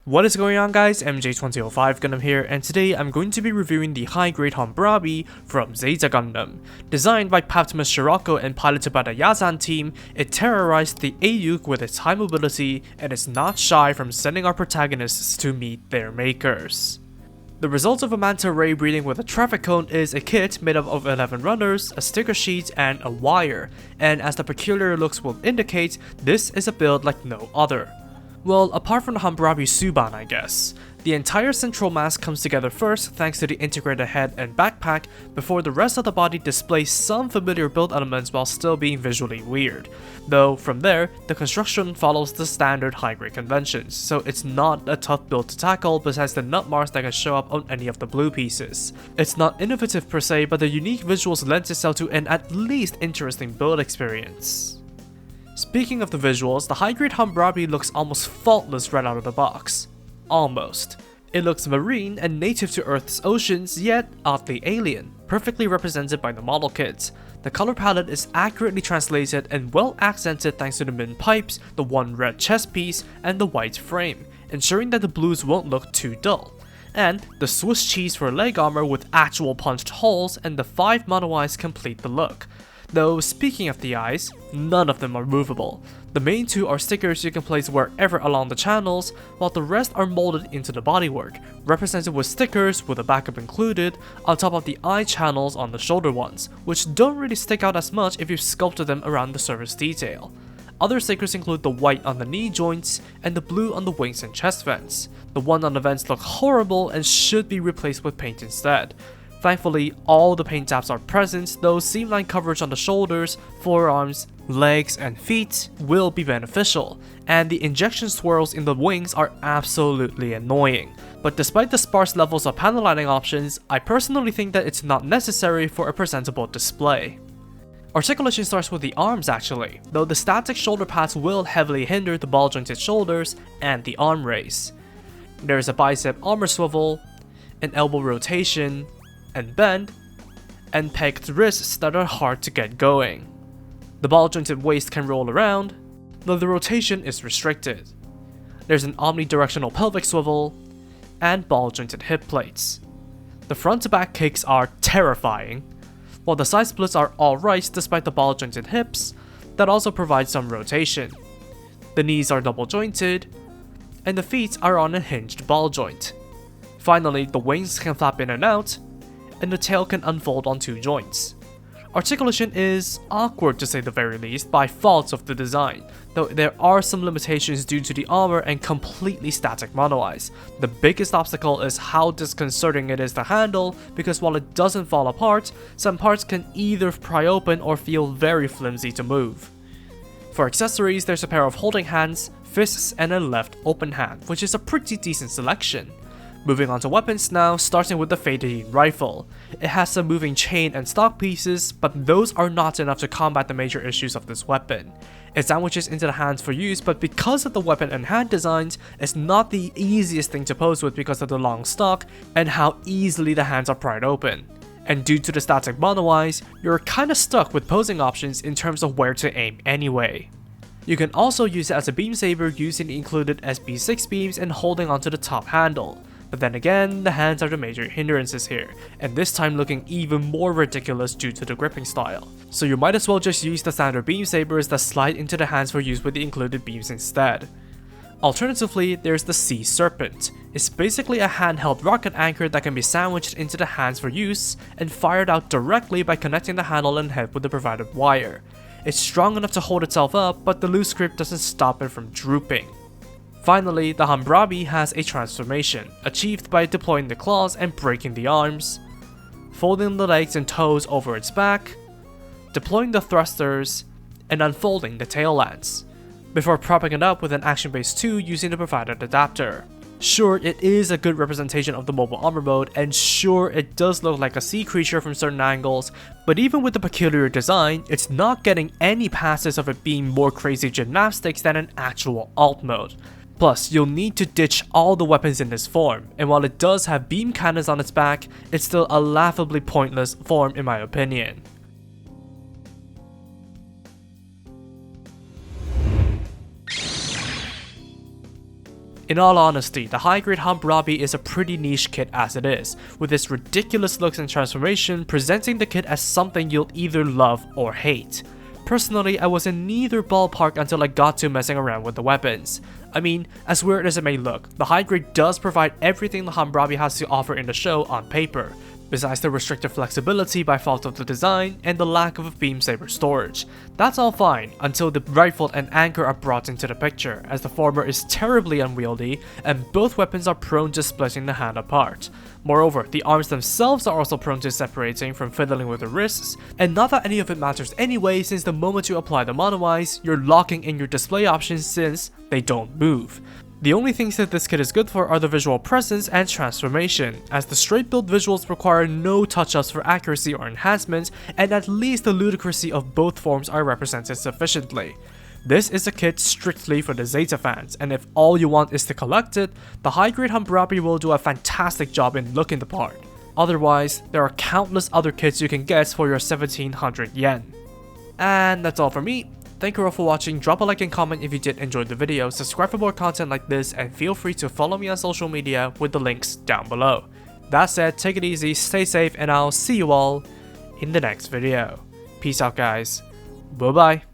What is going on, guys? MJ2005 Gundam here, and today I'm going to be reviewing the high-grade Hambrabi from Zeta Gundam. Designed by Paptimus Scirocco and piloted by the Yazan team, it terrorized the Ayuk with its high mobility and is not shy from sending our protagonists to meet their makers. The result of a manta ray breeding with a traffic cone is a kit made up of 11 runners, a sticker sheet, and a wire, and as the peculiar looks will indicate, this is a build like no other. Well, apart from the Hambrabi Suban, I guess. The entire central mass comes together first thanks to the integrated head and backpack before the rest of the body displays some familiar build elements while still being visually weird. Though, from there, the construction follows the standard high-grade conventions, so it's not a tough build to tackle besides the nut marks that can show up on any of the blue pieces. It's not innovative per se, but the unique visuals lends itself to an at least interesting build experience. Speaking of the visuals, the high-grade Hambrabi looks almost faultless right out of the box. Almost. It looks marine and native to Earth's oceans, yet oddly alien, perfectly represented by the model kit. The color palette is accurately translated and well accented thanks to the min pipes, the one red chest piece, and the white frame, ensuring that the blues won't look too dull. And the Swiss cheese for leg armor with actual punched holes and the 5 monoeyes complete the look. Though, speaking of the eyes, none of them are movable. The main two are stickers you can place wherever along the channels, while the rest are molded into the bodywork, represented with stickers with a backup included, on top of the eye channels on the shoulder ones, which don't really stick out as much if you sculpted them around the surface detail. Other stickers include the white on the knee joints, and the blue on the wings and chest vents. The one on the vents look horrible and should be replaced with paint instead. Thankfully, all the paint tabs are present, though seamline coverage on the shoulders, forearms, legs, and feet will be beneficial, and the injection swirls in the wings are absolutely annoying. But despite the sparse levels of panel lighting options, I personally think that it's not necessary for a presentable display. Articulation starts with the arms actually, though the static shoulder pads will heavily hinder the ball-jointed shoulders and the arm raise. There is a bicep armor swivel, an elbow rotation, and bend, and pegged wrists that are hard to get going. The ball-jointed waist can roll around, though the rotation is restricted. There's an omnidirectional pelvic swivel, and ball-jointed hip plates. The front to back kicks are terrifying, while the side splits are alright despite the ball-jointed hips, that also provide some rotation. The knees are double-jointed, and the feet are on a hinged ball joint. Finally, the wings can flap in and out, and the tail can unfold on 2 joints. Articulation is awkward to say the very least by faults of the design, though there are some limitations due to the armor and completely static monoeyes. The biggest obstacle is how disconcerting it is to handle, because while it doesn't fall apart, some parts can either pry open or feel very flimsy to move. For accessories, there's a pair of holding hands, fists, and a left open hand, which is a pretty decent selection. Moving on to weapons now, starting with the Faded rifle. It has some moving chain and stock pieces, but those are not enough to combat the major issues of this weapon. It sandwiches into the hands for use, but because of the weapon and hand designs, it's not the easiest thing to pose with because of the long stock and how easily the hands are pried open. And due to the static monoeyes, you're kinda stuck with posing options in terms of where to aim anyway. You can also use it as a beam saber using the included SB6 beams and holding onto the top handle. But then again, the hands are the major hindrances here, and this time looking even more ridiculous due to the gripping style. So you might as well just use the standard beam sabers that slide into the hands for use with the included beams instead. Alternatively, there's the Sea Serpent. It's basically a handheld rocket anchor that can be sandwiched into the hands for use, and fired out directly by connecting the handle and head with the provided wire. It's strong enough to hold itself up, but the loose grip doesn't stop it from drooping. Finally, the Hambrabi has a transformation, achieved by deploying the claws and breaking the arms, folding the legs and toes over its back, deploying the thrusters, and unfolding the tail lance, before propping it up with an action base 2 using the provided adapter. Sure, it is a good representation of the mobile armor mode, and sure, it does look like a sea creature from certain angles, but even with the peculiar design, it's not getting any passes of it being more crazy gymnastics than an actual alt mode. Plus, you'll need to ditch all the weapons in this form, and while it does have beam cannons on its back, it's still a laughably pointless form in my opinion. In all honesty, the high-grade Hambrabi is a pretty niche kit as it is, with its ridiculous looks and transformation presenting the kit as something you'll either love or hate. Personally, I was in neither ballpark until I got to messing around with the weapons. I mean, as weird as it may look, the high grade does provide everything the Hambrabi has to offer in the show on paper, besides the restricted flexibility by fault of the design and the lack of a beam saber storage. That's all fine until the rifle and anchor are brought into the picture, as the former is terribly unwieldy and both weapons are prone to splitting the hand apart. Moreover, the arms themselves are also prone to separating from fiddling with the wrists, and not that any of it matters anyway, since the moment you apply the monoeyes, you're locking in your display options since they don't move. The only things that this kit is good for are the visual presence and transformation, as the straight build visuals require no touch-ups for accuracy or enhancement, and at least the ludicrousy of both forms are represented sufficiently. This is a kit strictly for the Zeta fans, and if all you want is to collect it, the high-grade Hambrabi will do a fantastic job in looking the part. Otherwise, there are countless other kits you can get for your 1700 yen. And that's all for me. Thank you all for watching, drop a like and comment if you did enjoy the video, subscribe for more content like this, and feel free to follow me on social media with the links down below. That said, take it easy, stay safe, and I'll see you all in the next video. Peace out guys, bye bye.